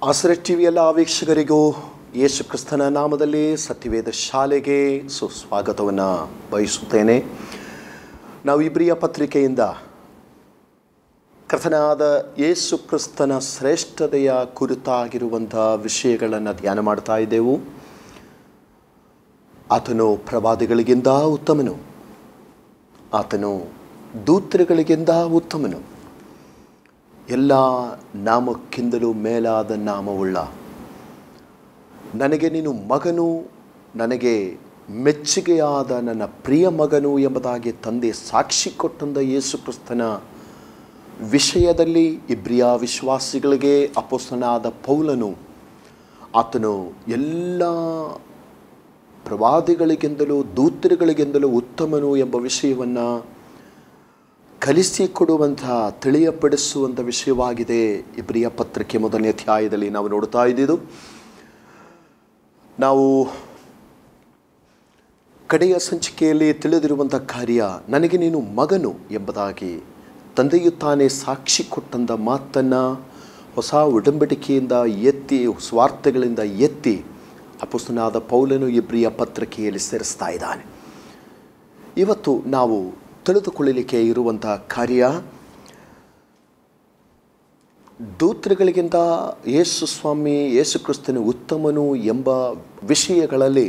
ಆಸರೆ ಟಿವಿ ಎಲ್ಲ ವೀಕ್ಷಕರಿಗೂ ಯೇಸು ಕ್ರಿಸ್ತನ ನಾಮದಲ್ಲಿ ಸತ್ಯವೇದ ಶಾಲೆಗೆ ಸುಸ್ವಾಗತವನ್ನು ಬಯಸುತ್ತೇನೆ. ನಾವು ಇಬ್ರಿಯ ಪತ್ರಿಕೆಯಿಂದ ಕರ್ತನಾದ ಯೇಸು ಕ್ರಿಸ್ತನ ಶ್ರೇಷ್ಠತೆಯ ಕುರಿತಾಗಿರುವಂಥ ವಿಷಯಗಳನ್ನು ಧ್ಯಾನ ಮಾಡ್ತಾ ಇದ್ದೆವು. ಆತನು ಪ್ರವಾದಿಗಳಿಗಿಂತ ಉತ್ತಮನು, ಆತನು ದೂತರುಗಳಿಗಿಂತ ಉತ್ತಮನು, ಎಲ್ಲ ನಾಮಕ್ಕಿಂತಲೂ ಮೇಲಾದ ನಾಮವುಳ್ಳ, ನನಗೆ ನೀನು ಮಗನು, ನನಗೆ ಮೆಚ್ಚುಗೆಯಾದ ನನ್ನ ಪ್ರಿಯ ಮಗನು ಎಂಬುದಾಗಿ ತಂದೆ ಸಾಕ್ಷಿ ಕೊಟ್ಟಂಥ ಯೇಸು ಕ್ರಿಸ್ತನ ವಿಷಯದಲ್ಲಿ ಇಬ್ರಿಯ ವಿಶ್ವಾಸಿಗಳಿಗೆ ಅಪೊಸ್ತಲನಾದ ಪೌಲನು ಆತನು ಎಲ್ಲ ಪ್ರವಾದಿಗಳಿಗಿಂತಲೂ ದೂತರುಗಳಿಗಿಂತಲೂ ಉತ್ತಮನು ಎಂಬ ವಿಷಯವನ್ನು ಕಲಿಸಿಕೊಡುವಂಥ ತಿಳಿಯಪಡಿಸುವಂಥ ವಿಷಯವಾಗಿದೆ. ಇಬ್ರಿಯ ಪತ್ರಿಕೆ ಮೊದಲನೇ ಅಧ್ಯಾಯದಲ್ಲಿ ನಾವು ನೋಡ್ತಾ ಇದ್ದಿದ್ದು. ನಾವು ಕಡೆಯ ಸಂಚಿಕೆಯಲ್ಲಿ ತಿಳಿದಿರುವಂಥ ಕಾರ್ಯ, ನನಗೆ ನೀನು ಮಗನು ಎಂಬುದಾಗಿ ತಂದೆಯು ತಾನೇ ಸಾಕ್ಷಿ ಕೊಟ್ಟಂಥ ಮಾತನ್ನು ಹೊಸ ಒಡಂಬಡಿಕೆಯಿಂದ ಎತ್ತಿ, ಸ್ವಾರ್ಥಗಳಿಂದ ಎತ್ತಿ ಅಪೊಸ್ತಲನಾದ ಪೌಲನು ಇಬ್ರಿಯ ಪತ್ರಿಕೆಯಲ್ಲಿ ಸೇರಿಸ್ತಾ ಇದ್ದಾನೆ. ಇವತ್ತು ನಾವು ತಿಳಿದುಕೊಳ್ಳಲಿಕ್ಕೆ ಇರುವಂಥ ಕಾರ್ಯ, ದೂತರುಗಳಿಗಿಂತ ಯೇಸು ಸ್ವಾಮಿ ಯೇಸು ಕ್ರಿಸ್ತನು ಉತ್ತಮನು ಎಂಬ ವಿಷಯಗಳಲ್ಲಿ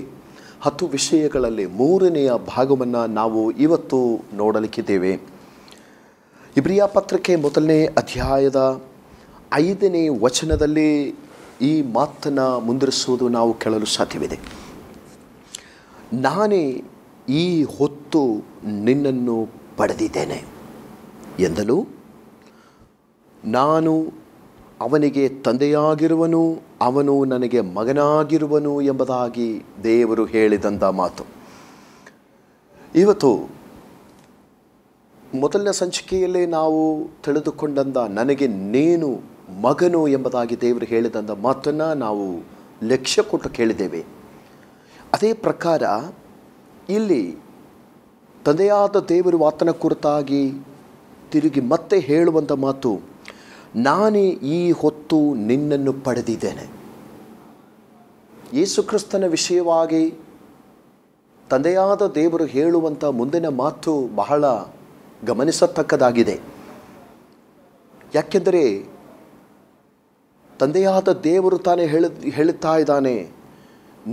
10 ವಿಷಯಗಳಲ್ಲಿ 3ನೆಯ ಭಾಗವನ್ನು ನಾವು ಇವತ್ತು ನೋಡಲಿಕ್ಕಿದ್ದೇವೆ. ಇಬ್ರಿಯ ಪತ್ರಿಕೆ ಮೊದಲನೇ ಅಧ್ಯಾಯದ 5ನೇ ವಚನದಲ್ಲಿ ಈ ಮಾತನ್ನು ಮುಂದುವರಿಸುವುದು ನಾವು ಕೇಳಲು ಸಾಧ್ಯವಿದೆ. ನಾನೇ ಈ ಹೊತ್ತು ನಿನ್ನನ್ನು ಪಡೆದಿದ್ದೇನೆ ಎಂದಲೂ, ನಾನು ಅವನಿಗೆ ತಂದೆಯಾಗಿರುವನು, ಅವನು ನನಗೆ ಮಗನಾಗಿರುವನು ಎಂಬುದಾಗಿ ದೇವರು ಹೇಳಿದಂಥ ಮಾತು. ಇವತ್ತು ಮೊದಲನೇ ಸಂಚಿಕೆಯಲ್ಲೇ ನಾವು ತಿಳಿದುಕೊಂಡಂಥ ನನಗೆ ನೀನು ಮಗನು ಎಂಬುದಾಗಿ ದೇವರು ಹೇಳಿದಂಥ ಮಾತನ್ನು ನಾವು ಲಕ್ಷ್ಯ ಕೊಟ್ಟು ಕೇಳಿದ್ದೇವೆ. ಅದೇ ಪ್ರಕಾರ ಇಲ್ಲಿ ತಂದೆಯಾದ ದೇವರು ಆತನ ಕುರಿತಾಗಿ ತಿರುಗಿ ಮತ್ತೆ ಹೇಳುವಂಥ ಮಾತು, ನಾನೇ ಈ ಹೊತ್ತು ನಿನ್ನನ್ನು ಪಡೆದಿದ್ದೇನೆ. ಯೇಸು ಕ್ರಿಸ್ತನ ವಿಷಯವಾಗಿ ತಂದೆಯಾದ ದೇವರು ಹೇಳುವಂಥ ಮುಂದಿನ ಮಾತು ಬಹಳ ಗಮನಿಸತಕ್ಕದಾಗಿದೆ. ಯಾಕೆಂದರೆ ತಂದೆಯಾದ ದೇವರು ತಾನೇ ಹೇಳುತ್ತಾ ಇದ್ದಾನೆ,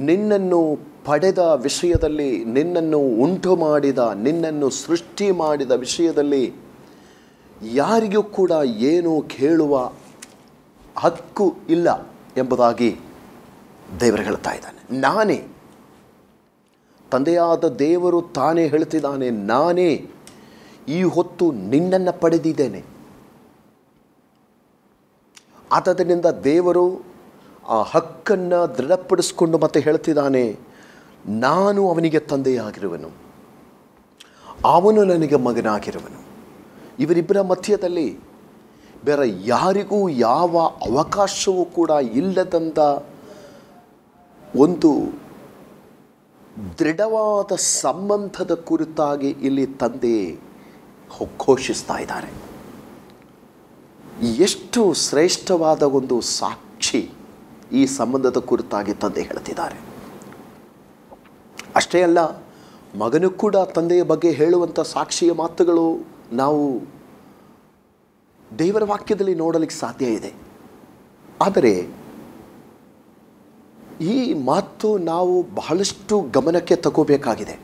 ನಿನ್ನನ್ನು ಪಡೆದ ವಿಷಯದಲ್ಲಿ, ನಿನ್ನನ್ನು ಉಂಟು ಮಾಡಿದ, ನಿನ್ನನ್ನು ಸೃಷ್ಟಿ ಮಾಡಿದ ವಿಷಯದಲ್ಲಿ ಯಾರಿಗೂ ಕೂಡ ಏನೂ ಕೇಳುವ ಹಕ್ಕು ಇಲ್ಲ ಎಂಬುದಾಗಿ ದೇವರು ಹೇಳ್ತಾ ಇದ್ದಾನೆ. ನಾನೇ, ತಂದೆಯಾದ ದೇವರು ತಾನೇ ಹೇಳ್ತಿದ್ದಾನೆ, ನಾನೇ ಈ ಹೊತ್ತು ನಿನ್ನನ್ನು ಪಡೆದಿದ್ದೇನೆ. ಆದ್ದರಿಂದ ದೇವರು ಆ ಹಕ್ಕನ್ನು ದೃಢಪಡಿಸ್ಕೊಂಡು ಮತ್ತೆ ಹೇಳ್ತಿದ್ದಾನೆ, ನಾನು ಅವನಿಗೆ ತಂದೆಯಾಗಿರುವನು, ಅವನು ನನಗೆ ಮಗನಾಗಿರುವನು. ಇವರಿಬ್ಬರ ಮಧ್ಯದಲ್ಲಿ ಬೇರೆ ಯಾರಿಗೂ ಯಾವ ಅವಕಾಶವೂ ಕೂಡ ಇಲ್ಲದಂಥ ಒಂದು ದೃಢವಾದ ಸಂಬಂಧದ ಕುರಿತಾಗಿ ಇಲ್ಲಿ ತಂದೆ ಘೋಷಿಸ್ತಾ ಇದ್ದಾರೆ. ಎಷ್ಟು ಶ್ರೇಷ್ಠವಾದ ಒಂದು ಸಾಕ್ಷಿ ಈ ಸಂಬಂಧದ ಕುರಿತಾಗಿ ತಂದೆ ಹೇಳ್ತಿದ್ದಾರೆ. ಅಷ್ಟೇ ಅಲ್ಲ, ಮಗನೂ ಕೂಡ ತಂದೆಯ ಬಗ್ಗೆ ಹೇಳುವಂಥ ಸಾಕ್ಷಿಯ ಮಾತುಗಳು ನಾವು ದೇವರ ವಾಕ್ಯದಲ್ಲಿ ನೋಡಲಿಕ್ಕೆ ಸಾಧ್ಯ ಇದೆ. ಆದರೆ ಈ ಮಾತು ನಾವು ಬಹಳಷ್ಟು ಗಮನಕ್ಕೆ ತಗೋಬೇಕಾಗಿದೆ.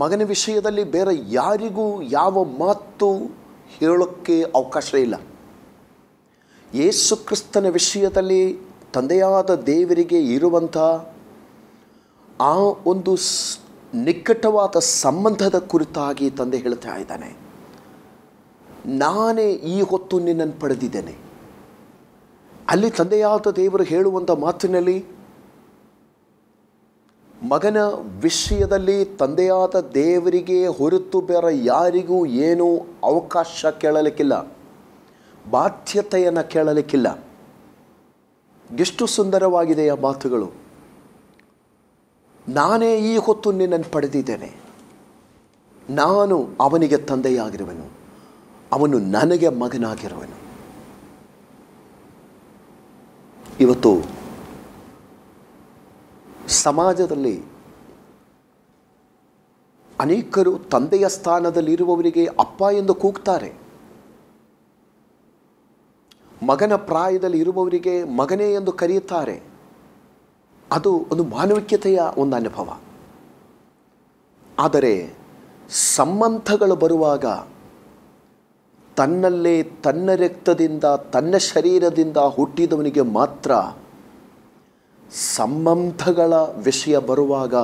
ಮಗನ ವಿಷಯದಲ್ಲಿ ಬೇರೆ ಯಾರಿಗೂ ಯಾವ ಮಾತು ಹೇಳೋಕ್ಕೆ ಅವಕಾಶ ಇಲ್ಲ. ಯೇಸು ಕ್ರಿಸ್ತನ ವಿಷಯದಲ್ಲಿ ತಂದೆಯಾದ ದೇವರಿಗೆ ಇರುವಂಥ ಆ ಒಂದು ನಿಕಟವಾದ ಸಂಬಂಧದ ಕುರಿತಾಗಿ ತಂದೆ ಹೇಳ್ತಾ ಇದ್ದಾನೆ, ನಾನೇ ಈ ಹೊತ್ತು ನಿನ್ನನ್ನು ಪಡೆದಿದ್ದೇನೆ. ಅಲ್ಲಿ ತಂದೆಯಾದ ದೇವರು ಹೇಳುವಂಥ ಮಾತಿನಲ್ಲಿ ಮಗನ ವಿಷಯದಲ್ಲಿ ತಂದೆಯಾದ ದೇವರಿಗೆ ಹೊರತು ಬೇರೆ ಯಾರಿಗೂ ಏನೂ ಅವಕಾಶ ಕೇಳಲಿಕ್ಕಿಲ್ಲ, ಬಾಧ್ಯತೆಯನ್ನು ಕೇಳಲಿಕ್ಕಿಲ್ಲ. ಎಷ್ಟು ಸುಂದರವಾಗಿದೆ ಆ ಮಾತುಗಳು. ನಾನೇ ಈ ಹೊತ್ತು ನಿನ್ನನ್ನು ಪಡೆದಿದ್ದೇನೆ, ನಾನು ಅವನಿಗೆ ತಂದೆಯಾಗಿರುವನು, ಅವನು ನನಗೆ ಮಗನಾಗಿರುವನು. ಇವತ್ತು ಸಮಾಜದಲ್ಲಿ ಅನೇಕರು ತಂದೆಯ ಸ್ಥಾನದಲ್ಲಿರುವವರಿಗೆ ಅಪ್ಪ ಎಂದು ಕೂಗ್ತಾರೆ. ಮಗನ ಪ್ರಾಯದಲ್ಲಿ ಇರುವವರಿಗೆ ಮಗನೇ ಎಂದು ಕರೆಯುತ್ತಾರೆ. ಅದು ಒಂದು ಮಾನವಿಕತೆಯ ಒಂದು ಅನುಭವ. ಆದರೆ ಸಂಬಂಧಗಳು ಬರುವಾಗ ತನ್ನಲ್ಲೇ ತನ್ನ ರಕ್ತದಿಂದ ತನ್ನ ಶರೀರದಿಂದ ಹುಟ್ಟಿದವನಿಗೆ ಮಾತ್ರ ಸಂಬಂಧಗಳ ವಿಷಯ ಬರುವಾಗ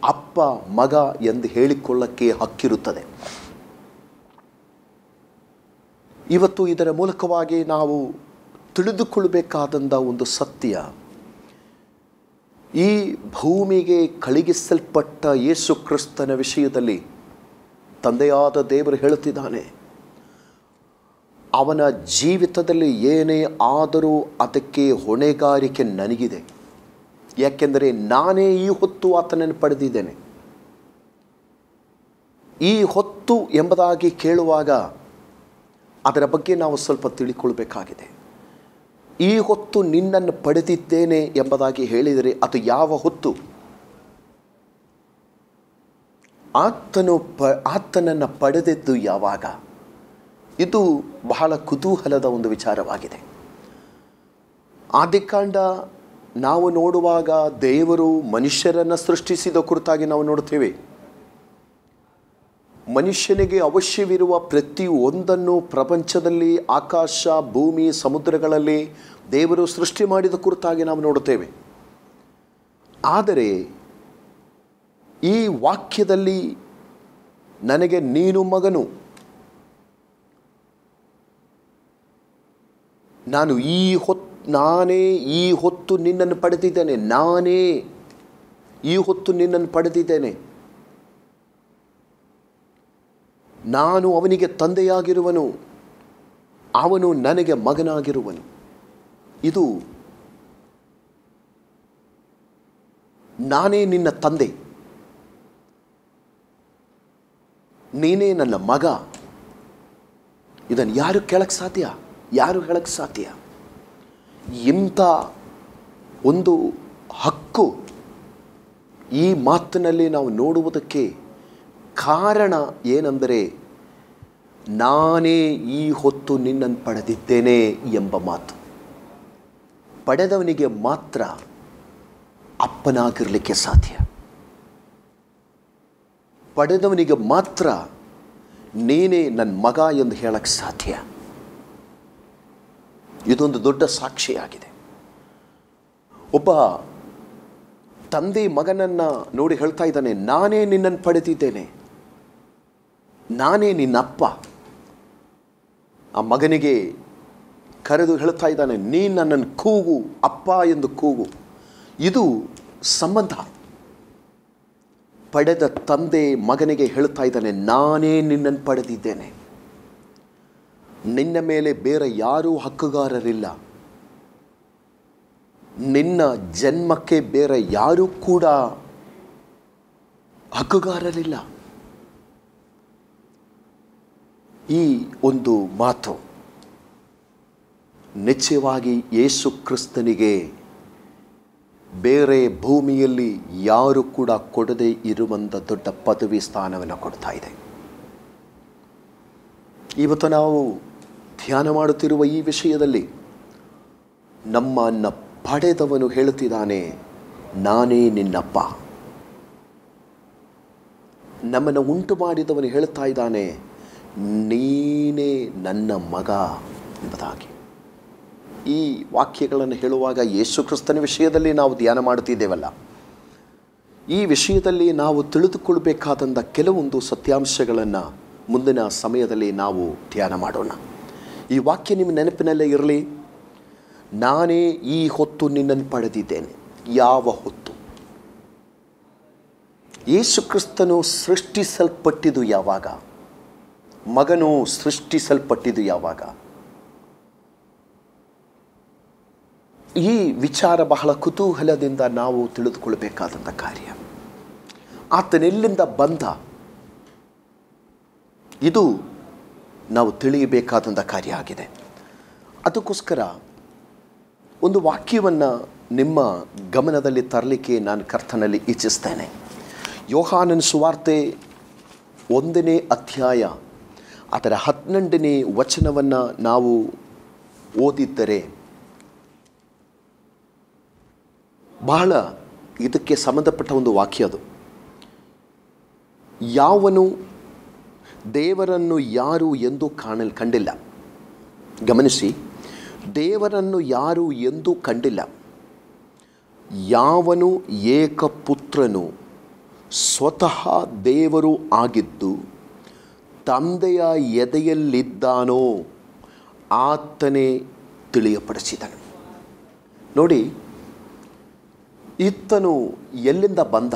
ಅಪ್ಪ ಮಗ ಎಂದು ಹೇಳಿಕೊಳ್ಳಕ್ಕೆ ಹಕ್ಕಿರುತ್ತದೆ. ಇವತ್ತು ಇದರ ಮೂಲಕವಾಗಿ ನಾವು ತಿಳಿದುಕೊಳ್ಳಬೇಕಾದಂಥ ಒಂದು ಸತ್ಯ, ಈ ಭೂಮಿಗೆ ಕಳುಹಿಸಲ್ಪಟ್ಟ ಯೇಸು ಕ್ರಿಸ್ತನ ವಿಷಯದಲ್ಲಿ ತಂದೆಯಾದ ದೇವರು ಹೇಳುತ್ತಿದ್ದಾನೆ, ಅವನ ಜೀವಿತದಲ್ಲಿ ಏನೇ ಆದರೂ ಅದಕ್ಕೆ ಹೊಣೆಗಾರಿಕೆ ನನಗಿದೆ. ಯಾಕೆಂದರೆ ನಾನೇ ಈ ಹೊತ್ತು ಆತನನ್ನು ಪಡೆದಿದ್ದೇನೆ. ಈ ಹೊತ್ತು ಎಂಬುದಾಗಿ ಕೇಳುವಾಗ ಅದರ ಬಗ್ಗೆ ನಾವು ಸ್ವಲ್ಪ ತಿಳಿದುಕೊಳ್ಳಬೇಕಾಗಿದೆ. ಈ ಹೊತ್ತು ನಿನ್ನನ್ನು ಪಡೆದಿದ್ದೇನೆ ಎಂಬುದಾಗಿ ಹೇಳಿದರೆ ಅದು ಯಾವ ಹೊತ್ತು? ಆತನನ್ನು ಪಡೆದಿದ್ದು ಯಾವಾಗ? ಇದು ಬಹಳ ಕುತೂಹಲದ ಒಂದು ವಿಚಾರವಾಗಿದೆ. ಆದಿಕಾಂಡ ನಾವು ನೋಡುವಾಗ ದೇವರು ಮನುಷ್ಯರನ್ನು ಸೃಷ್ಟಿಸಿದ ಕುರಿತಾಗಿ ನಾವು ನೋಡ್ತೇವೆ. ಮನುಷ್ಯನಿಗೆ ಅವಶ್ಯವಿರುವ ಪ್ರತಿಯೊಂದನ್ನು ಪ್ರಪಂಚದಲ್ಲಿ ಆಕಾಶ, ಭೂಮಿ, ಸಮುದ್ರಗಳಲ್ಲಿ ದೇವರು ಸೃಷ್ಟಿ ಮಾಡಿದ ಕುರಿತಾಗಿ ನಾವು ನೋಡುತ್ತೇವೆ. ಆದರೆ ಈ ವಾಕ್ಯದಲ್ಲಿ ನನಗೆ ನೀನು ಮಗನು, ನಾನೇ ಈ ಹೊತ್ತು ನಿನ್ನನ್ನು ಪಡೆದಿದ್ದೇನೆ, ನಾನೇ ಈ ಹೊತ್ತು ನಿನ್ನನ್ನು ಪಡೆದಿದ್ದೇನೆ, ನಾನು ಅವನಿಗೆ ತಂದೆಯಾಗಿರುವನು, ಅವನು ನನಗೆ ಮಗನಾಗಿರುವನು. ಇದು ನಾನೇ ನಿನ್ನ ತಂದೆ, ನೀನೇ ನನ್ನ ಮಗ. ಇದನ್ನು ಯಾರು ಕೇಳಕ್ಕೆ ಸಾಧ್ಯ? ಯಾರು ಹೇಳಕ್ಕೆ ಸಾಧ್ಯ? ಇಂಥ ಒಂದು ಹಕ್ಕು ಈ ಮಾತಿನಲ್ಲಿ ನಾವು ನೋಡುವುದಕ್ಕೆ ಕಾರಣ ಏನೆಂದರೆ, ನಾನೇ ಈ ಹೊತ್ತು ನಿನ್ನನ್ನು ಪಡೆದಿದ್ದೇನೆ ಎಂಬ ಮಾತು. ಪಡೆದವನಿಗೆ ಮಾತ್ರ ಅಪ್ಪನಾಗಿರಲಿಕ್ಕೆ ಸಾಧ್ಯ. ಪಡೆದವನಿಗೆ ಮಾತ್ರ ನೀನೇ ನನ್ನ ಮಗ ಎಂದು ಹೇಳಕ್ಕೆ ಸಾಧ್ಯ. ಇದೊಂದು ದೊಡ್ಡ ಸಾಕ್ಷಿಯಾಗಿದೆ. ಒಬ್ಬ ತಂದೆ ಮಗನನ್ನು ನೋಡಿ ಹೇಳ್ತಾ ಇದ್ದಾನೆ, ನಾನೇ ನಿನ್ನನ್ನು ಪಡೆದಿದ್ದೇನೆ, ನಾನೇ ನಿನ್ನಪ್ಪ. ಆ ಮಗನಿಗೆ ಕರೆದು ಹೇಳ್ತಾ ಇದ್ದಾನೆ, ನೀನು ನನ್ನನ್ನು ಕೂಗು, ಅಪ್ಪ ಎಂದು ಕೂಗು. ಇದು ಸಂಬಂಧ. ಪಡೆದ ತಂದೆ ಮಗನಿಗೆ ಹೇಳ್ತಾ ಇದ್ದಾನೆ, ನಾನೇ ನಿನ್ನನ್ನು ಪಡೆದಿದ್ದೇನೆ, ನಿನ್ನ ಮೇಲೆ ಬೇರೆ ಯಾರೂ ಹಕ್ಕುಗಾರರಿಲ್ಲ, ನಿನ್ನ ಜನ್ಮಕ್ಕೆ ಬೇರೆ ಯಾರೂ ಕೂಡ ಹಕ್ಕುಗಾರರಿಲ್ಲ. ಈ ಒಂದು ಮಾತು ನಿಶ್ಚಯವಾಗಿ ಯೇಸು ಕ್ರಿಸ್ತನಿಗೆ ಬೇರೆ ಭೂಮಿಯಲ್ಲಿ ಯಾರು ಕೂಡ ಕೊಡದೇ ಇರುವಂಥ ದೊಡ್ಡ ಪದವಿ ಸ್ಥಾನವನ್ನು ಕೊಡ್ತಾ ಇದೆ. ಇವತ್ತು ನಾವು ಧ್ಯಾನ ಮಾಡುತ್ತಿರುವ ಈ ವಿಷಯದಲ್ಲಿ ನಮ್ಮನ್ನು ಪಡೆದವನು ಹೇಳುತ್ತಿದ್ದಾನೆ, ನಾನೇ ನಿನ್ನಪ್ಪ. ನಮ್ಮನ್ನು ಉಂಟು ಮಾಡಿದವನು ಹೇಳ್ತಾ ಇದ್ದಾನೆ, ನೀನೇ ನನ್ನ ಮಗ ಎಂಬುದಾಗಿ. ಈ ವಾಕ್ಯಗಳನ್ನು ಹೇಳುವಾಗ ಯೇಸು ಕ್ರಿಸ್ತನ ವಿಷಯದಲ್ಲಿ ನಾವು ಧ್ಯಾನ ಮಾಡುತ್ತಿದ್ದೇವಲ್ಲ, ಈ ವಿಷಯದಲ್ಲಿ ನಾವು ತಿಳಿದುಕೊಳ್ಳಬೇಕಾದಂಥ ಕೆಲವೊಂದು ಸತ್ಯಾಂಶಗಳನ್ನು ಮುಂದಿನ ಸಮಯದಲ್ಲಿ ನಾವು ಧ್ಯಾನ ಮಾಡೋಣ. ಈ ವಾಕ್ಯ ನಿಮ್ಮ ನೆನಪಿನಲ್ಲೇ ಇರಲಿ. ನಾನೇ ಈ ಹೊತ್ತು ನಿನ್ನನ್ನು ಪಡೆದಿದ್ದೇನೆ. ಯಾವ ಹೊತ್ತು? ಯೇಸು ಕ್ರಿಸ್ತನು ಸೃಷ್ಟಿಸಲ್ಪಟ್ಟಿದ್ದು ಯಾವಾಗ? ಮಗನು ಸೃಷ್ಟಿಸಲ್ಪಟ್ಟಿದ್ದು ಯಾವಾಗ? ಈ ವಿಚಾರ ಬಹಳ ಕುತೂಹಲದಿಂದ ನಾವು ತಿಳಿದುಕೊಳ್ಳಬೇಕಾದಂಥ ಕಾರ್ಯ. ಆತನೆಲ್ಲಿಂದ ಬಂದ? ಇದು ನಾವು ತಿಳಿಯಬೇಕಾದಂಥ ಕಾರ್ಯ ಆಗಿದೆ. ಅದಕ್ಕೋಸ್ಕರ ಒಂದು ವಾಕ್ಯವನ್ನು ನಿಮ್ಮ ಗಮನದಲ್ಲಿ ತರಲಿಕ್ಕೆ ನಾನು ಕರ್ತನಲ್ಲಿ ಇಚ್ಛಿಸ್ತೇನೆ. ಯೋಹಾನನ ಸುವಾರ್ತೆ 1ನೇ ಅಧ್ಯಾಯ ಅದರ 12ನೇ ವಚನವನ್ನು ನಾವು ಓದಿದ್ದರೆ ಬಹಳ ಇದಕ್ಕೆ ಸಂಬಂಧಪಟ್ಟ ಒಂದು ವಾಕ್ಯ ಅದು. ಯಾವನು ದೇವರನ್ನು ಯಾರು ಎಂದು ಕಂಡಿಲ್ಲ. ಗಮನಿಸಿ, ದೇವರನ್ನು ಯಾರು ಎಂದು ಕಂಡಿಲ್ಲ. ಯಾವನು ಏಕಪುತ್ರನು ಸ್ವತಃ ದೇವರು ಆಗಿದ್ದು ತಂದೆಯ ಎದೆಯಲ್ಲಿದ್ದಾನೋ ಆತನೇ ತಿಳಿಯಪಡಿಸಿದನು. ನೋಡಿ, ಈತನು ಎಲ್ಲಿಂದ ಬಂದ?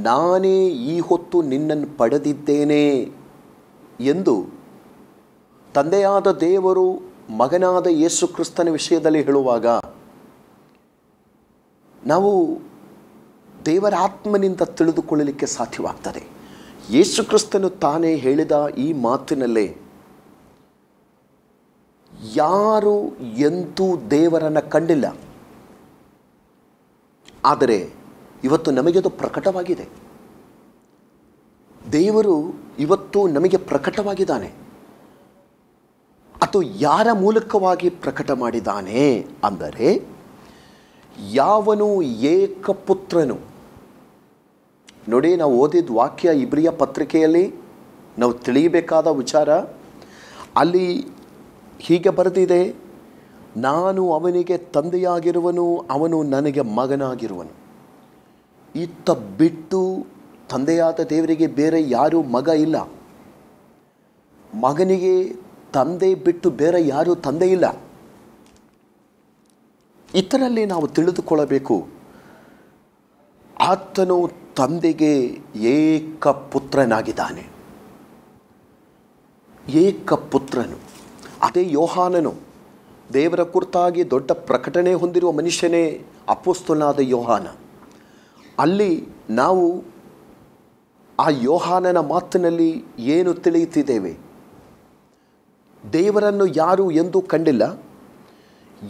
ನಾನೇ ಈ ಹೊತ್ತು ನಿನ್ನನ್ನು ಪಡೆದಿದ್ದೇನೆ ಎಂದು ತಂದೆಯಾದ ದೇವರು ಮಗನಾದ ಯೇಸು ಕ್ರಿಸ್ತನ ವಿಷಯದಲ್ಲಿ ಹೇಳುವಾಗ ನಾವು ದೇವರ ಆತ್ಮನಿಂದ ತಿಳಿದುಕೊಳ್ಳಲಿಕ್ಕೆ ಸಾಧ್ಯವಾಗ್ತದೆ. ಯೇಸು ಕ್ರಿಸ್ತನು ತಾನೇ ಹೇಳಿದ ಈ ಮಾತಿನಲ್ಲೇ ಯಾರು ಎಂದೂ ದೇವರನ್ನು ಕಂಡಿಲ್ಲ, ಆದರೆ ಇವತ್ತು ನಮಗದು ಪ್ರಕಟವಾಗಿದೆ. ದೇವರು ಇವತ್ತು ನಮಗೆ ಪ್ರಕಟವಾಗಿದ್ದಾನೆ. ಅದು ಯಾರ ಮೂಲಕವಾಗಿ ಪ್ರಕಟ ಮಾಡಿದ್ದಾನೆ ಅಂದರೆ, ಯಾವನು ಏಕಪುತ್ರನು. ನೋಡಿ, ನಾವು ಓದಿದ ವಾಕ್ಯ ಇಬ್ರಿಯ ಪತ್ರಿಕೆಯಲ್ಲಿ ನಾವು ತಿಳಿಯಬೇಕಾದ ವಿಚಾರ. ಅಲ್ಲಿ ಹೀಗೆ ಬರೆದಿದೆ, ನಾನು ಅವನಿಗೆ ತಂದೆಯಾಗಿರುವನು, ಅವನು ನನಗೆ ಮಗನಾಗಿರುವನು. ಈತ ಬಿಟ್ಟು ತಂದೆಯಾದ ದೇವರಿಗೆ ಬೇರೆ ಯಾರೂ ಮಗ ಇಲ್ಲ. ಮಗನಿಗೆ ತಂದೆ ಬಿಟ್ಟು ಬೇರೆ ಯಾರೂ ತಂದೆ ಇಲ್ಲ. ಇದರಲ್ಲಿ ನಾವು ತಿಳಿದುಕೊಳ್ಳಬೇಕು, ಆತನು ತಂದೆಗೆ ಏಕಪುತ್ರನಾಗಿದ್ದಾನೆ. ಏಕಪುತ್ರನು. ಅದೇ ಯೋಹಾನನು, ದೇವರ ಕುರಿತಾಗಿ ದೊಡ್ಡ ಪ್ರಕಟಣೆ ಹೊಂದಿರುವ ಮನುಷ್ಯನೇ ಅಪೊಸ್ತಲನಾದ ಯೋಹಾನ. ಅಲ್ಲಿ ನಾವು ಆ ಯೋಹಾನನ ಮಾತಿನಲ್ಲಿ ಏನು ತಿಳಿಯುತ್ತಿದ್ದೇವೆ? ದೇವರನ್ನು ಯಾರು ಎಂದೂ ಕಂಡಿಲ್ಲ.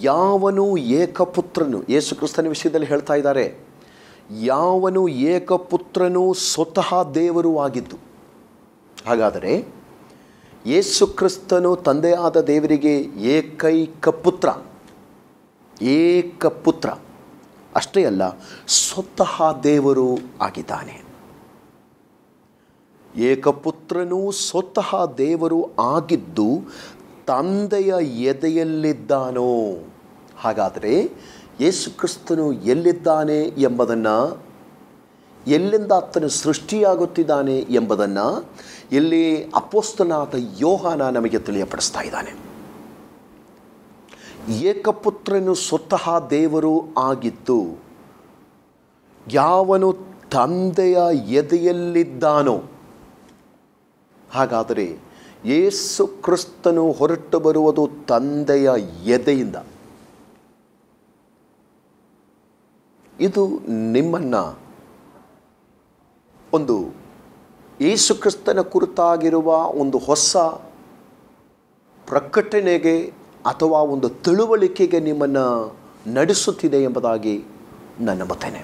ಯಾವನು ಏಕಪುತ್ರನು, ಯೇಸು ಕ್ರಿಸ್ತನ ವಿಷಯದಲ್ಲಿ ಹೇಳ್ತಾ ಇದ್ದಾರೆ, ಯಾವನು ಏಕಪುತ್ರನು ಸ್ವತಃ ದೇವರು ಆಗಿದ್ದು. ಹಾಗಾದರೆ ಯೇಸು ಕ್ರಿಸ್ತನು ತಂದೆಯಾದ ದೇವರಿಗೆ ಏಕೈಕ ಪುತ್ರ. ಏಕಪುತ್ರ ಅಷ್ಟೇ ಅಲ್ಲ, ಸ್ವತಃ ದೇವರು ಆಗಿದ್ದಾನೆ. ಏಕಪುತ್ರನು ಸ್ವತಃ ದೇವರು ಆಗಿದ್ದು ತಂದೆಯ ಎದೆಯಲ್ಲಿದ್ದಾನೋ. ಹಾಗಾದರೆ ಯೇಸು ಕ್ರಿಸ್ತನು ಎಲ್ಲಿದ್ದಾನೆ ಎಂಬುದನ್ನು, ಎಲ್ಲಿಂದ ಆತನು ಸೃಷ್ಟಿಯಾಗುತ್ತಿದ್ದಾನೆ ಎಂಬುದನ್ನು ಇಲ್ಲಿ ಅಪೊಸ್ತಲನಾದ ಯೋಹಾನ ನಮಗೆ ತಿಳಿಯಪಡಿಸ್ತಾ ಇದ್ದಾನೆ. ಏಕಪುತ್ರನು ಸ್ವತಃ ದೇವರು ಆಗಿದ್ದು ಯಾವನು ತಂದೆಯ ಎದೆಯಲ್ಲಿದ್ದಾನೋ. ಹಾಗಾದರೆ ಯೇಸು ಕ್ರಿಸ್ತನು ಹೊರಟು ಬರುವುದು ತಂದೆಯ ಎದೆಯಿಂದ. ಇದು ನಿಮ್ಮನ್ನು ಒಂದು ಯೇಸು ಕ್ರಿಸ್ತನ ಕುರಿತಾಗಿರುವ ಒಂದು ಹೊಸ ಪ್ರಕಟಣೆಗೆ ಅಥವಾ ಒಂದು ತಿಳುವಳಿಕೆಗೆ ನಿಮ್ಮನ್ನು ನಡೆಸುತ್ತಿದೆ ಎಂಬುದಾಗಿ ನಾನು ನಂಬುತ್ತೇನೆ.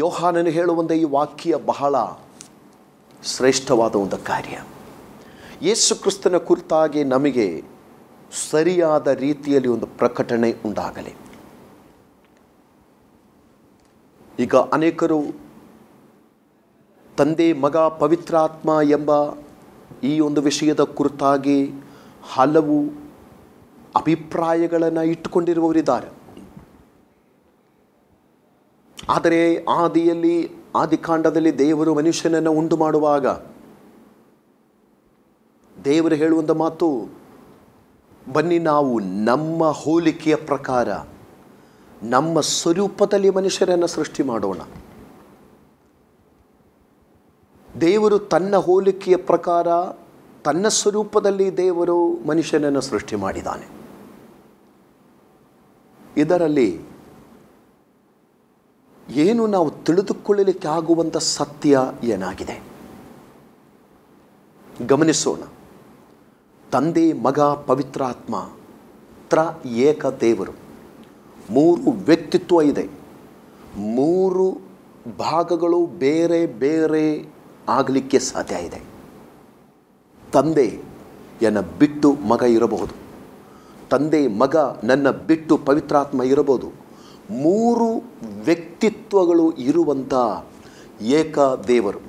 ಯೋಹಾನನು ಹೇಳುವಂಥ ಈ ವಾಕ್ಯ ಬಹಳ ಶ್ರೇಷ್ಠವಾದ ಒಂದು ಕಾರ್ಯ. ಯೇಸು ಕ್ರಿಸ್ತನ ಕುರಿತಾಗಿ ನಮಗೆ ಸರಿಯಾದ ರೀತಿಯಲ್ಲಿ ಒಂದು ಪ್ರಕಟಣೆ ಉಂಟಾಗಲಿ. ಈಗ ಅನೇಕರು ತಂದೆ, ಮಗ, ಪವಿತ್ರಾತ್ಮ ಎಂಬ ಈ ಒಂದು ವಿಷಯದ ಕುರಿತಾಗಿ ಹಲವು ಅಭಿಪ್ರಾಯಗಳನ್ನು ಇಟ್ಟುಕೊಂಡಿರುವವರಿದ್ದಾರೆ. ಆದರೆ ಆದಿಕಾಂಡದಲ್ಲಿ ದೇವರು ಮನುಷ್ಯನನ್ನು ಉಂಟು ಮಾಡುವಾಗ ದೇವರು ಹೇಳುವಂಥ ಮಾತು, ಬನ್ನಿ ನಾವು ನಮ್ಮ ಹೋಲಿಕೆಯ ಪ್ರಕಾರ ನಮ್ಮ ಸ್ವರೂಪದಲ್ಲಿ ಮನುಷ್ಯರನ್ನು ಸೃಷ್ಟಿ ಮಾಡೋಣ. ದೇವರು ತನ್ನ ಹೋಲಿಕೆಯ ಪ್ರಕಾರ ತನ್ನ ಸ್ವರೂಪದಲ್ಲಿ ದೇವರು ಮನುಷ್ಯನನ್ನು ಸೃಷ್ಟಿ ಮಾಡಿದ್ದಾನೆ. ಇದರಲ್ಲಿ ಏನು ನಾವು ತಿಳಿದುಕೊಳ್ಳಲಿಕ್ಕೆ ಆಗುವಂಥ ಸತ್ಯ ಏನಾಗಿದೆ ಗಮನಿಸೋಣ. ತಂದೆ, ಮಗ, ಪವಿತ್ರಾತ್ಮ, ಏಕ ದೇವರು. 3 ವ್ಯಕ್ತಿತ್ವ ಇದೆ. 3 ಭಾಗಗಳು ಬೇರೆ ಬೇರೆ ಆಗಲಿಕ್ಕೆ ಸಾಧ್ಯ ಇದೆ. ತಂದೆಯನ್ನು ಬಿಟ್ಟು ಮಗ ಇರಬಹುದು, ತಂದೆ ಮಗ ನನ್ನ ಬಿಟ್ಟು ಪವಿತ್ರಾತ್ಮ ಇರಬಹುದು. 3 ವ್ಯಕ್ತಿತ್ವಗಳು ಇರುವಂಥ ಏಕ ದೇವರು.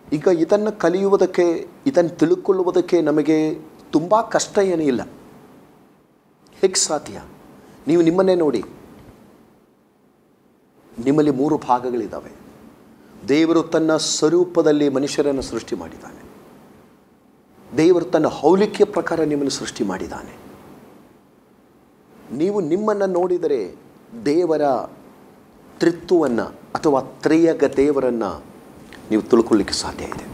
ಈಗ ಇದನ್ನು ಕಲಿಯುವುದಕ್ಕೆ, ಇದನ್ನು ತಿಳ್ಕೊಳ್ಳುವುದಕ್ಕೆ ನಮಗೆ ತುಂಬ ಕಷ್ಟ ಏನೂ ಇಲ್ಲ. ಹೇಗೆ ಸಾಧ್ಯ? ನೀವು ನಿಮ್ಮನ್ನೇ ನೋಡಿ, ನಿಮ್ಮಲ್ಲಿ 3 ಭಾಗಗಳಿದ್ದಾವೆ. ದೇವರು ತನ್ನ ಸ್ವರೂಪದಲ್ಲಿ ಮನುಷ್ಯರನ್ನು ಸೃಷ್ಟಿ ಮಾಡಿದ್ದಾನೆ. ದೇವರು ತನ್ನ ಹೋಲಿಕೆಯ ಪ್ರಕಾರ ನಿಮ್ಮನ್ನು ಸೃಷ್ಟಿ ಮಾಡಿದ್ದಾನೆ. ನೀವು ನಿಮ್ಮನ್ನು ನೋಡಿದರೆ ದೇವರ ತ್ರಿತ್ವವನ್ನು ಅಥವಾ ತ್ರಿಯಗ ದೇವರನ್ನು ನೀವು ತಿಳ್ಕೊಳ್ಳಿಕ್ಕೆ ಸಾಧ್ಯ ಇದೆ.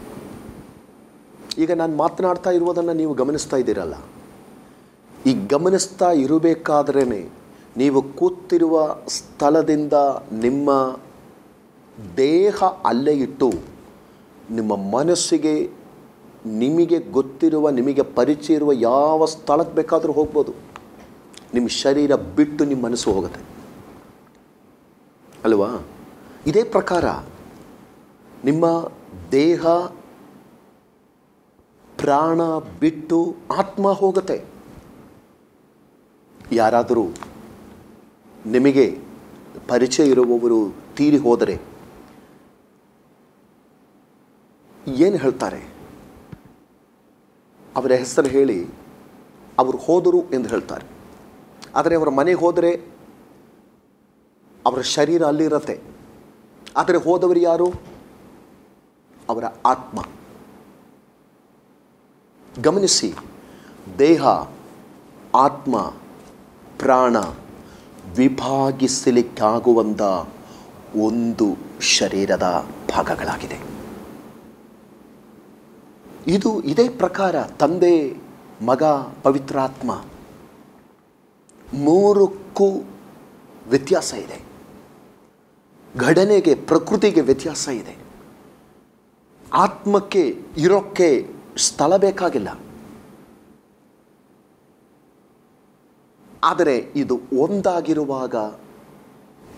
ಈಗ ನಾನು ಮಾತನಾಡ್ತಾ ಇರುವುದನ್ನು ನೀವು ಗಮನಿಸ್ತಾ ಇದ್ದೀರಲ್ಲ, ಈ ಗಮನಿಸ್ತಾ ಇರಬೇಕಾದ್ರೇ ನೀವು ಕೂತಿರುವ ಸ್ಥಳದಿಂದ ನಿಮ್ಮ ದೇಹ ಅಲ್ಲೇ ಇಟ್ಟು ನಿಮ್ಮ ಮನಸ್ಸಿಗೆ ನಿಮಗೆ ಗೊತ್ತಿರುವ, ನಿಮಗೆ ಪರಿಚಯ ಇರುವ ಯಾವ ಸ್ಥಳಕ್ಕೆ ಬೇಕಾದರೂ ಹೋಗ್ಬೋದು. ನಿಮ್ಮ ಶರೀರ ಬಿಟ್ಟು ನಿಮ್ಮ ಮನಸ್ಸು ಹೋಗುತ್ತೆ ಅಲ್ವಾ? ಇದೇ ಪ್ರಕಾರ ನಿಮ್ಮ ದೇಹ ಪ್ರಾಣ ಬಿಟ್ಟು ಆತ್ಮ ಹೋಗುತ್ತೆ. ಯಾರಾದರೂ ನಿಮಗೆ ಪರಿಚಯ ಇರುವವರು ತೀರಿ ಹೋದರೆ ಏನು ಹೇಳ್ತಾರೆ? ಅವರ ಹೆಸರು ಹೇಳಿ ಅವರು ಹೋದರು ಎಂದು ಹೇಳ್ತಾರೆ. ಆದರೆ ಅವರ ಮನೆಗೆ ಹೋದರೆ ಅವರ ಶರೀರ ಅಲ್ಲಿರುತ್ತೆ. ಆದರೆ ಹೋದವರು ಯಾರು? ಅವರ ಆತ್ಮ. ಗಮನಿಸಿ, ದೇಹ, ಆತ್ಮ, ಪ್ರಾಣ ವಿಭಾಗಿಸಲಿಕ್ಕಾಗುವಂಥ ಒಂದು ಶರೀರದ ಭಾಗಗಳಾಗಿದೆ. ಇದೇ ಪ್ರಕಾರ ತಂದೆ, ಮಗ, ಪವಿತ್ರಾತ್ಮ 3ಕ್ಕೂ ವ್ಯತ್ಯಾಸ ಇದೆ. ಘಟನೆಗೆ, ಪ್ರಕೃತಿಗೆ ವ್ಯತ್ಯಾಸ ಇದೆ. ಆತ್ಮಕ್ಕೆ ಇರೋಕ್ಕೆ ಸ್ಥಳ ಬೇಕಾಗಿಲ್ಲ. ಆದರೆ ಇದು ಒಂದಾಗಿರುವಾಗ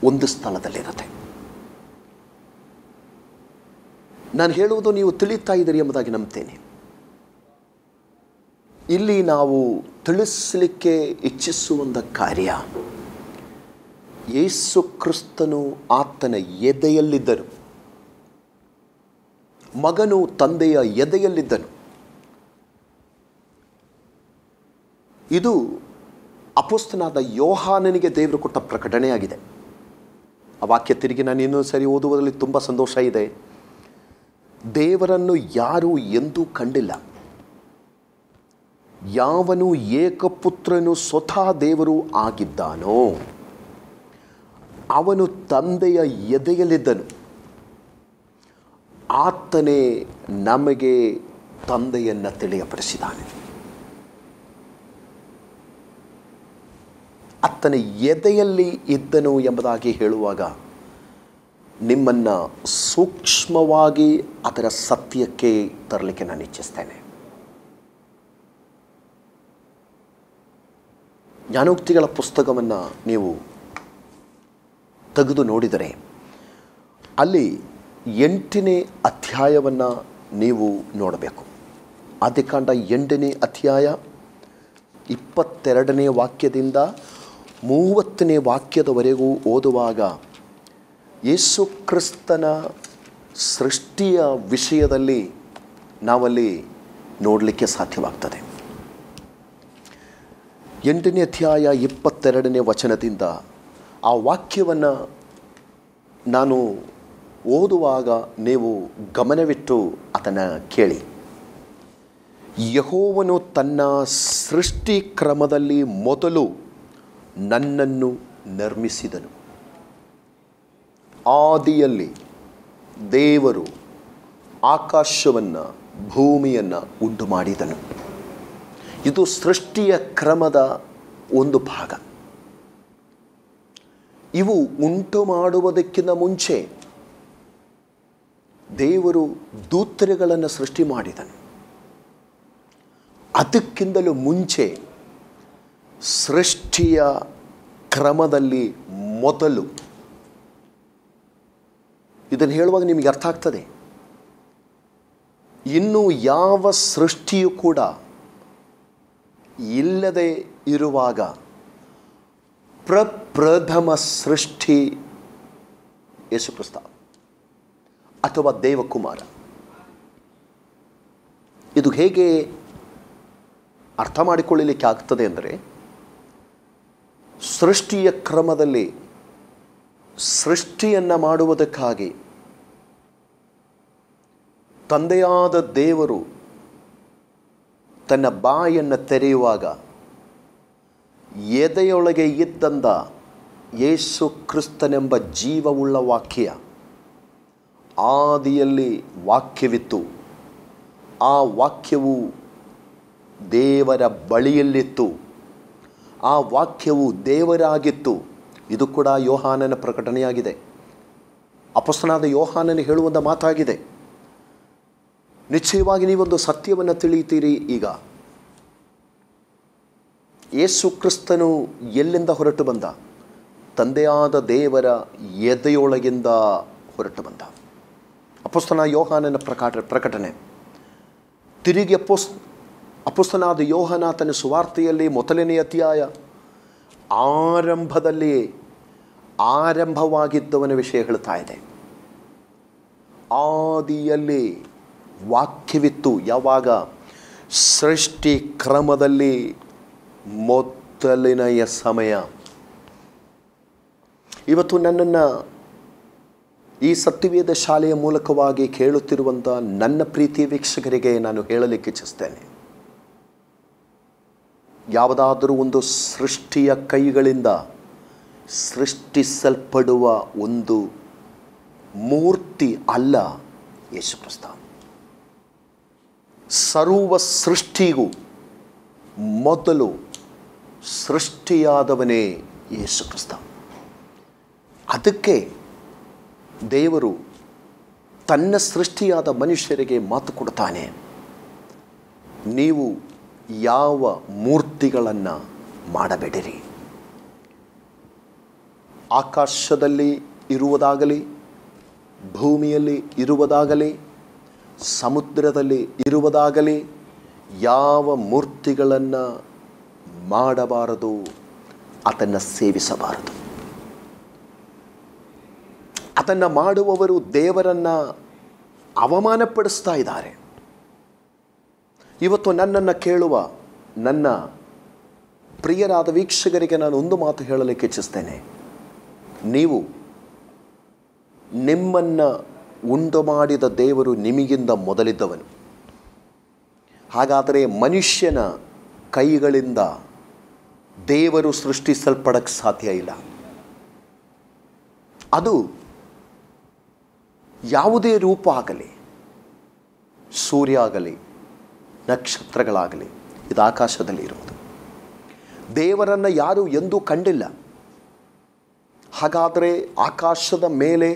ಒಂದು ಸ್ಥಳದಲ್ಲಿರುತ್ತೆ. ನಾನು ಹೇಳುವುದು ನೀವು ತಿಳಿತಾ ಇದ್ದೀರಿ ಎಂಬುದಾಗಿ ನಂಬ್ತೇನೆ. ಇಲ್ಲಿ ನಾವು ತಿಳಿಸಲಿಕ್ಕೆ ಇಚ್ಛಿಸುವಂಥ ಕಾರ್ಯ, ಯೇಸು ಕ್ರಿಸ್ತನು ಆತನ ಎದೆಯಲ್ಲಿದ್ದನು, ಮಗನು ತಂದೆಯ ಎದೆಯಲ್ಲಿದ್ದನು. ಇದು ಅಪೊಸ್ತಲನಾದ ಯೋಹಾನನಿಗೆ ದೇವರು ಕೊಟ್ಟ ಪ್ರಕಟಣೆಯಾಗಿದೆ. ಆ ವಾಕ್ಯ ತಿರುಗಿ ನಾನು ಇನ್ನೊಂದು ಸರಿ ಓದುವುದರಲ್ಲಿ ತುಂಬ ಸಂತೋಷ ಇದೆ. ದೇವರನ್ನು ಯಾರೂ ಎಂದೂ ಕಂಡಿಲ್ಲ. ಯಾವನು ಏಕಪುತ್ರನು ಸ್ವತಃ ದೇವರು ಆಗಿದ್ದಾನೋ ಅವನು ತಂದೆಯ ಎದೆಯಲ್ಲಿದ್ದನು. ಆತನೇ ನಮಗೆ ತಂದೆಯನ್ನು ತಿಳಿಯಪಡಿಸಿದ್ದಾನೆ. ಆತನ ಎದೆಯಲ್ಲಿ ಇದ್ದನು ಎಂಬುದಾಗಿ ಹೇಳುವಾಗ ನಿಮ್ಮನ್ನು ಸೂಕ್ಷ್ಮವಾಗಿ ಅದರ ಸತ್ಯಕ್ಕೆ ತರಲಿಕ್ಕೆ ನಾನು ಇಚ್ಛಿಸ್ತೇನೆ. ಜ್ಞಾನೋಕ್ತಿಗಳ ಪುಸ್ತಕವನ್ನು ನೀವು ತೆಗೆದು ನೋಡಿದರೆ ಅಲ್ಲಿ 8ನೇ ಅಧ್ಯಾಯವನ್ನು ನೀವು ನೋಡಬೇಕು. ಆದಿಕಾಂಡ 8ನೇ ಅಧ್ಯಾಯ 22ನೇ ವಾಕ್ಯದಿಂದ 30ನೇ ವಾಕ್ಯದವರೆಗೂ ಓದುವಾಗ ಯೇಸು ಕ್ರಿಸ್ತನ ಸೃಷ್ಟಿಯ ವಿಷಯದಲ್ಲಿ ನಾವಲ್ಲಿ ನೋಡಲಿಕ್ಕೆ ಸಾಧ್ಯವಾಗ್ತದೆ. 8ನೇ ಅಧ್ಯಾಯ 22ನೇ ವಚನದಿಂದ ಆ ವಾಕ್ಯವನ್ನು ನಾನು ಓದುವಾಗ ನೀವು ಗಮನವಿಟ್ಟು ಅದನ್ನು ಕೇಳಿ. ಯೆಹೋವನು ತನ್ನ ಸೃಷ್ಟಿ ಕ್ರಮದಲ್ಲಿ ಮೊದಲು ನನ್ನನ್ನು ನಿರ್ಮಿಸಿದನು. ಆದಿಯಲ್ಲಿ ದೇವರು ಆಕಾಶವನ್ನು ಭೂಮಿಯನ್ನು ಉಂಟು ಮಾಡಿದನು. ಇದು ಸೃಷ್ಟಿಯ ಕ್ರಮದ ಒಂದು ಭಾಗ. ಇವು ಉಂಟು ಮಾಡುವುದಕ್ಕಿಂತ ಮುಂಚೆ ದೇವರು ದೂತರುಗಳನ್ನು ಸೃಷ್ಟಿ ಮಾಡಿದನು. ಅದಕ್ಕಿಂತಲೂ ಮುಂಚೆ ಸೃಷ್ಟಿಯ ಕ್ರಮದಲ್ಲಿ ಮೊದಲು, ಇದನ್ನು ಹೇಳುವಾಗ ನಿಮಗೆ ಅರ್ಥ ಆಗ್ತದೆ. ಇನ್ನು ಯಾವ ಸೃಷ್ಟಿಯೂ ಕೂಡ ಇಲ್ಲದೆ ಇರುವಾಗ ಪ್ರಪ್ರಥಮ ಸೃಷ್ಟಿ ಯೇಸುಕ್ರಿಸ್ತ ಅಥವಾ ದೇವಕುಮಾರ. ಇದು ಹೇಗೆ ಅರ್ಥ ಮಾಡಿಕೊಳ್ಳಲಿಕ್ಕೆ ಆಗ್ತದೆ ಅಂದರೆ, ಸೃಷ್ಟಿಯ ಕ್ರಮದಲ್ಲಿ ಸೃಷ್ಟಿಯನ್ನು ಮಾಡುವುದಕ್ಕಾಗಿ ತಂದೆಯಾದ ದೇವರು ತನ್ನ ಬಾಯನ್ನು ತೆರೆಯುವಾಗ ಎದೆಯೊಳಗೆ ಇದ್ದಂಥ ಯೇಸು ಕ್ರಿಸ್ತನೆಂಬ ಜೀವವುಳ್ಳ ವಾಕ್ಯ, ಆದಿಯಲ್ಲಿ ವಾಕ್ಯವಿತ್ತು, ಆ ವಾಕ್ಯವು ದೇವರ ಬಳಿಯಲ್ಲಿತ್ತು, ಆ ವಾಕ್ಯವು ದೇವರಾಗಿತ್ತು. ಇದು ಕೂಡ ಯೋಹಾನನ ಪ್ರಕಟಣೆಯಾಗಿದೆ. ಅಪೊಸ್ತಲನಾದ ಯೋಹಾನನ ಹೇಳುವಂಥ ಮಾತಾಗಿದೆ. ನಿಶ್ಚಯವಾಗಿ ನೀವೊಂದು ಸತ್ಯವನ್ನು ತಿಳಿಯುತ್ತೀರಿ. ಈಗ ಯೇಸು ಕ್ರಿಸ್ತನು ಎಲ್ಲಿಂದ ಹೊರಟು ಬಂದ? ತಂದೆಯಾದ ದೇವರ ಎದೆಯೊಳಗಿಂದ ಹೊರಟು ಬಂದ. ಅಪೊಸ್ತಲನಾದ ಯೋಹಾನನ ಪ್ರಕಟಣೆ. ತಿರುಗಿ ಅಪೊಸ್ತಲನಾದ ಯೋಹಾನ ತನ್ನ ಸುವಾರ್ತೆಯಲ್ಲಿ ಮೊದಲನೇ ಅಧ್ಯಾಯ ಆರಂಭವಾಗಿದ್ದವನ ವಿಷಯ ಹೇಳ್ತಾ ಇದೆ. ಆದಿಯಲ್ಲಿ ವಾಕ್ಯವಿತ್ತು. ಯಾವಾಗ? ಸೃಷ್ಟಿ ಕ್ರಮದಲ್ಲಿ ಮೊದಲನೆಯ ಸಮಯ. ಇವತ್ತು ನನ್ನನ್ನು ಈ ಸತ್ಯವೇದ ಶಾಲೆಯ ಮೂಲಕವಾಗಿ ಕೇಳುತ್ತಿರುವಂಥ ನನ್ನ ಪ್ರೀತಿಯ ವೀಕ್ಷಕರಿಗೆ ನಾನು ಹೇಳಲಿಕ್ಕೆ ಇಚ್ಛಿಸ್ತೇನೆ, ಯಾವುದಾದರೂ ಒಂದು ಸೃಷ್ಟಿಯ ಕೈಗಳಿಂದ ಸೃಷ್ಟಿಸಲ್ಪಡುವ ಒಂದು ಮೂರ್ತಿ ಅಲ್ಲ ಯೇಸುಕ್ರಿಸ್ತ. ಸರ್ವ ಸೃಷ್ಟಿಗೂ ಮೊದಲು ಸೃಷ್ಟಿಯಾದವನೇ ಯೇಸುಕ್ರಿಸ್ತ. ಅದಕ್ಕೆ ದೇವರು ತನ್ನ ಸೃಷ್ಟಿಯಾದ ಮನುಷ್ಯರಿಗೆ ಮಾತು ಕೊಡ್ತಾನೆ, ನೀವು ಯಾವ ಮೂರ್ತಿಗಳನ್ನು ಮಾಡಬೇಡಿರಿ. ಆಕಾಶದಲ್ಲಿ ಇರುವುದಾಗಲಿ, ಭೂಮಿಯಲ್ಲಿ ಇರುವುದಾಗಲಿ, ಸಮುದ್ರದಲ್ಲಿ ಇರುವುದಾಗಲಿ, ಯಾವ ಮೂರ್ತಿಗಳನ್ನು ಮಾಡಬಾರದು, ಅದನ್ನು ಸೇವಿಸಬಾರದು. ಅದನ್ನು ಮಾಡುವವರು ದೇವರನ್ನು ಅವಮಾನಪಡಿಸ್ತಾ ಇದ್ದಾರೆ. ಇವತ್ತು ನನ್ನನ್ನು ಕೇಳುವ ನನ್ನ ಪ್ರಿಯರಾದ ವೀಕ್ಷಕರಿಗೆ ನಾನು ಒಂದು ಮಾತು ಹೇಳಲಿಕ್ಕೆ ಇಚ್ಛಿಸ್ತೇನೆ, ನೀವು ನಿಮ್ಮನ್ನು ಉಂಟು ಮಾಡಿದ ದೇವರು ನಿಮಗಿಂತ ಮೊದಲಿದ್ದವನು. ಹಾಗಾದರೆ ಮನುಷ್ಯನ ಕೈಗಳಿಂದ ದೇವರು ಸೃಷ್ಟಿಸಲ್ಪಡಕ್ಕೆ ಸಾಧ್ಯ ಇಲ್ಲ. ಅದು ಯಾವುದೇ ರೂಪ ಆಗಲಿ, ಸೂರ್ಯ ಆಗಲಿ, ನಕ್ಷತ್ರಗಳಾಗಲಿ, ಇದು ಆಕಾಶದಲ್ಲಿ ಇರುವುದು. ದೇವರನ್ನು ಯಾರೂ ಎಂದೂ ಕಂಡಿಲ್ಲ. ಹಾಗಾದರೆ ಆಕಾಶದ ಮೇಲೆ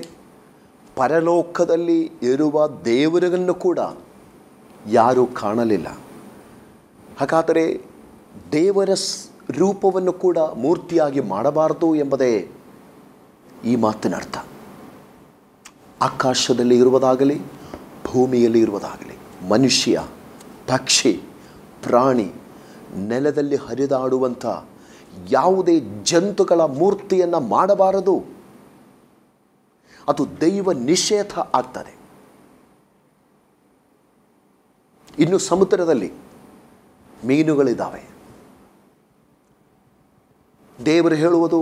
ಪರಲೋಕದಲ್ಲಿ ಇರುವ ದೇವರನ್ನು ಕೂಡ ಯಾರೂ ಕಾಣಲಿಲ್ಲ. ಹಾಗಾದರೆ ದೇವರ ರೂಪವನ್ನು ಕೂಡ ಮೂರ್ತಿಯಾಗಿ ಮಾಡಬಾರದು ಎಂಬುದೇ ಈ ಮಾತಿನ ಅರ್ಥ. ಆಕಾಶದಲ್ಲಿ ಇರುವುದಾಗಲಿ, ಭೂಮಿಯಲ್ಲಿ ಇರುವುದಾಗಲಿ, ಮನುಷ್ಯ, ಪಕ್ಷಿ, ಪ್ರಾಣಿ, ನೆಲದಲ್ಲಿ ಹರಿದಾಡುವಂಥ ಯಾವುದೇ ಜಂತುಗಳ ಮೂರ್ತಿಯನ್ನು ಮಾಡಬಾರದು. ಅದು ದೈವ ನಿಷೇಧ ಆಗ್ತದೆ. ಇನ್ನು ಸಮುದ್ರದಲ್ಲಿ ಮೀನುಗಳಿದ್ದಾವೆ. ದೇವರು ಹೇಳುವುದು,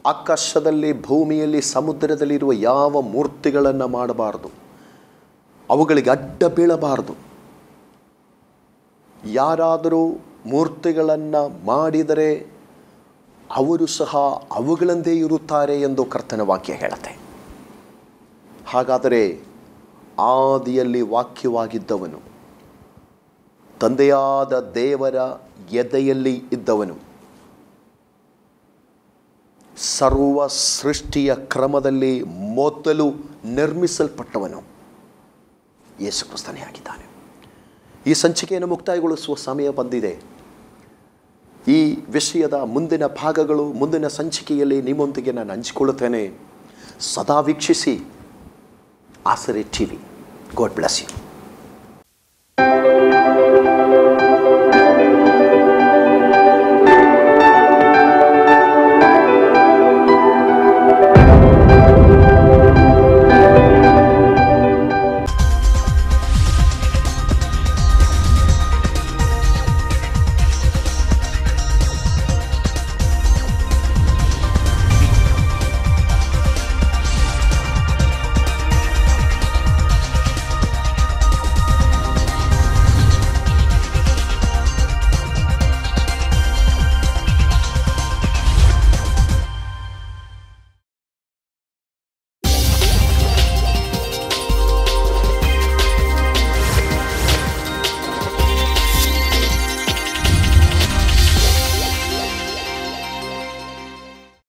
ಆಕಾಶದಲ್ಲಿ, ಭೂಮಿಯಲ್ಲಿ, ಸಮುದ್ರದಲ್ಲಿರುವ ಯಾವ ಮೂರ್ತಿಗಳನ್ನು ಮಾಡಬಾರದು, ಅವುಗಳಿಗೆ ಅಡ್ಡ ಬೀಳಬಾರದು. ಯಾರಾದರೂ ಮೂರ್ತಿಗಳನ್ನು ಮಾಡಿದರೆ ಅವರು ಸಹ ಅವುಗಳಂತೆ ಇರುತ್ತಾರೆ ಎಂದು ಕರ್ತನ ವಾಕ್ಯ ಹೇಳುತ್ತೆ. ಹಾಗಾದರೆ ಆದಿಯಲ್ಲಿ ವಾಕ್ಯವಾಗಿದ್ದವನು, ತಂದೆಯಾದ ದೇವರ ಎದೆಯಲ್ಲಿ ಇದ್ದವನು, ಸರ್ವ ಸೃಷ್ಟಿಯ ಕ್ರಮದಲ್ಲಿ ಮೊದಲು ನಿರ್ಮಿಸಲ್ಪಟ್ಟವನು ಯೇಸುಕ್ರಿಸ್ತನೇ ಆಗಿದ್ದಾನೆ. ಈ ಸಂಚಿಕೆಯನ್ನು ಮುಕ್ತಾಯಗೊಳಿಸುವ ಸಮಯ ಬಂದಿದೆ. ಈ ವಿಷಯದ ಮುಂದಿನ ಭಾಗಗಳು ಮುಂದಿನ ಸಂಚಿಕೆಯಲ್ಲಿ ನಿಮ್ಮೊಂದಿಗೆ ನಾನು ಹಂಚಿಕೊಳ್ಳುತ್ತೇನೆ. ಸದಾ ವೀಕ್ಷಿಸಿ ಆಸರೆ ಟಿವಿ. God bless you.